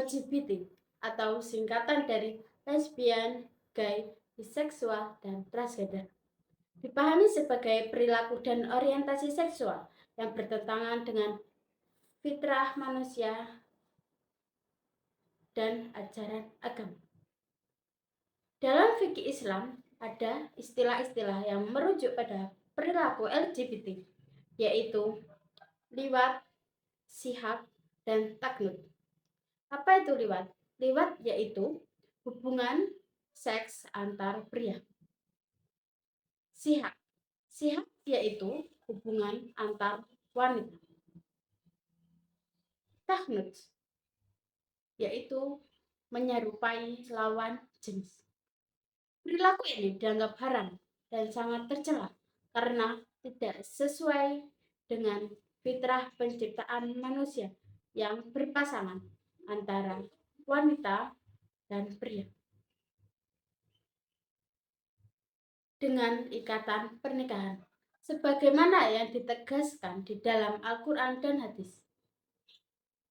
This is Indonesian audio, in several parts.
LGBT atau singkatan dari lesbian, gay, biseksual, dan transgender. Dipahami sebagai perilaku dan orientasi seksual yang bertentangan dengan fitrah manusia dan ajaran agama. Dalam fikih Islam, ada istilah-istilah yang merujuk pada perilaku LGBT, yaitu liwat, sihak, dan taknud. Apa itu liwat? Liwat yaitu hubungan seks antar pria. Sihak. Sihak yaitu hubungan antar wanita. Taknud yaitu menyerupai lawan jenis. Perilaku ini dianggap haram dan sangat tercela karena tidak sesuai dengan fitrah penciptaan manusia yang berpasangan antara wanita dan pria dengan ikatan pernikahan, sebagaimana yang ditegaskan di dalam Al-Quran dan hadis.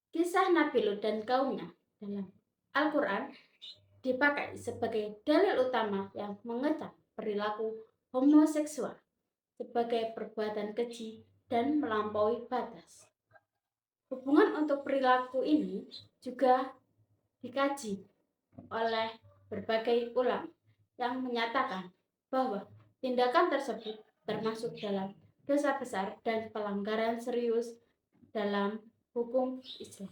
Kisah Nabi Lut dan kaumnya dalam Al-Quran dipakai sebagai dalil utama yang mengecam perilaku homoseksual sebagai perbuatan keji dan melampaui batas. Hubungan untuk perilaku ini juga dikaji oleh berbagai ulama yang menyatakan bahwa tindakan tersebut termasuk dalam dosa besar dan pelanggaran serius dalam hukum Islam.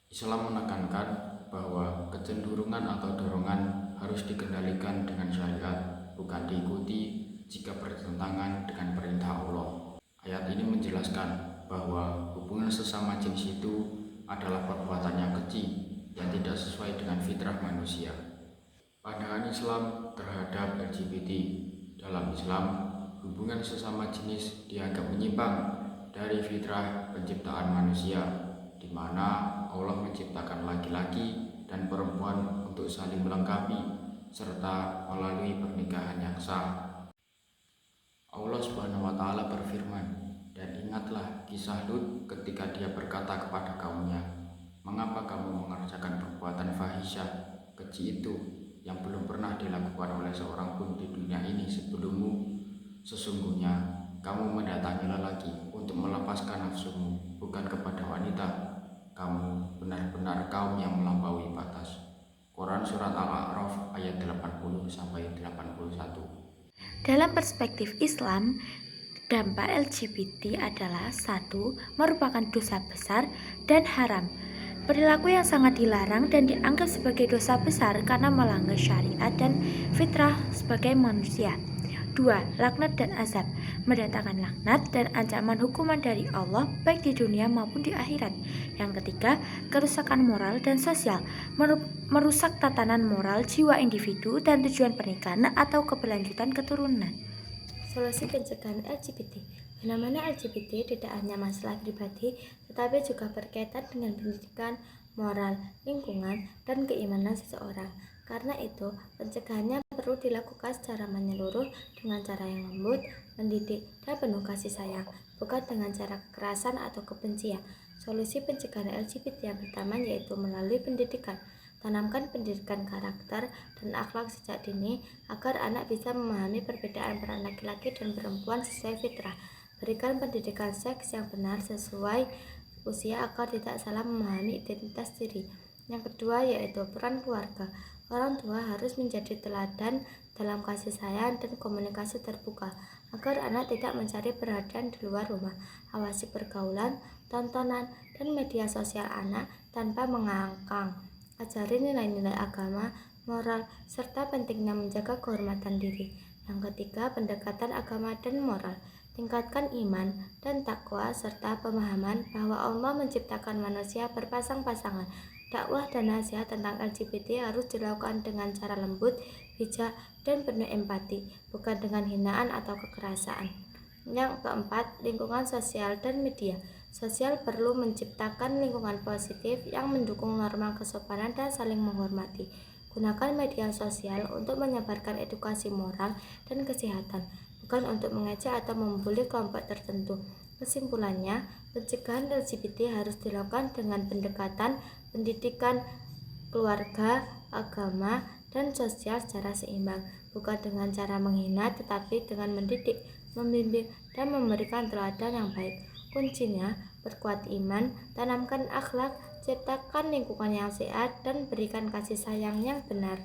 Islam menekankan bahwa kecenderungan atau dorongan harus dikendalikan dengan syariat, bukan diikuti jika bertentangan dengan perintah Allah. Ayat ini menjelaskan bahwa hubungan sesama jenis itu adalah perbuatan yang keji yang tidak sesuai dengan fitrah manusia. Pandangan Islam terhadap LGBT. Dalam Islam, hubungan sesama jenis dianggap menyimpang dari fitrah penciptaan manusia, di mana Allah menciptakan laki-laki dan perempuan untuk saling melengkapi serta melalui pernikahan yang sah. Allah Subhanahu wa taala berfirman, "Dan ingatlah kisah Lut ketika dia berkata kepada kaumnya, mengapa kamu mengerjakan perbuatan fahisyah, keji itu yang belum pernah dilakukan oleh seorang pun di dunia ini sebelummu? Sesungguhnya kamu mendatangi lelaki untuk melepaskan nafsumu, bukan kepada wanita. Kamu benar-benar kaum yang melampaui batas." Quran Surat Al-A'raf ayat 80-81. Dalam perspektif Islam, dampak LGBT adalah 1. Merupakan dosa besar dan haram. Perilaku yang sangat dilarang dan dianggap sebagai dosa besar karena melanggar syariat dan fitrah sebagai manusia. 2. Laknat dan azab, mendatangkan laknat dan ancaman hukuman dari Allah baik di dunia maupun di akhirat. Yang ketiga, kerusakan moral dan sosial, merusak tatanan moral jiwa individu dan tujuan pernikahan atau keberlanjutan keturunan. Solusi pencegahan LGBT. Fenomena LGBT tidak hanya masalah pribadi, tetapi juga berkaitan dengan pendidikan, moral, lingkungan, dan keimanan seseorang. Karena itu, pencegahannya perlu dilakukan secara menyeluruh dengan cara yang lembut, mendidik, dan penuh kasih sayang, bukan dengan cara kekerasan atau kebencian. Solusi pencegahan LGBT yang pertama yaitu melalui pendidikan. Tanamkan pendidikan karakter dan akhlak sejak dini agar anak bisa memahami perbedaan peran laki-laki dan perempuan sesuai fitrah. Berikan pendidikan seks yang benar sesuai usia agar tidak salah memahami identitas diri. Yang kedua yaitu peran keluarga. Orang tua harus menjadi teladan dalam kasih sayang dan komunikasi terbuka agar anak tidak mencari perhatian di luar rumah. Awasi pergaulan, tontonan, dan media sosial anak tanpa mengangkang. Ajari nilai-nilai agama, moral, serta pentingnya menjaga kehormatan diri. Yang ketiga, pendekatan agama dan moral. Tingkatkan iman dan takwa serta pemahaman bahwa Allah menciptakan manusia berpasang-pasangan. Dakwah dan nasihat tentang LGBT harus dilakukan dengan cara lembut, bijak, dan penuh empati, bukan dengan hinaan atau kekerasan. Yang keempat, lingkungan sosial dan media. Sosial perlu menciptakan lingkungan positif yang mendukung norma kesopanan dan saling menghormati. Gunakan media sosial untuk menyebarkan edukasi moral dan kesehatan, bukan untuk mengejek atau membuli kelompok tertentu. Kesimpulannya, pencegahan LGBT harus dilakukan dengan pendekatan pendidikan, keluarga, agama, dan sosial secara seimbang, bukan dengan cara menghina tetapi dengan mendidik, membimbing, dan memberikan teladan yang baik. Kuncinya, perkuat iman, tanamkan akhlak, ciptakan lingkungan yang sehat, dan berikan kasih sayang yang benar.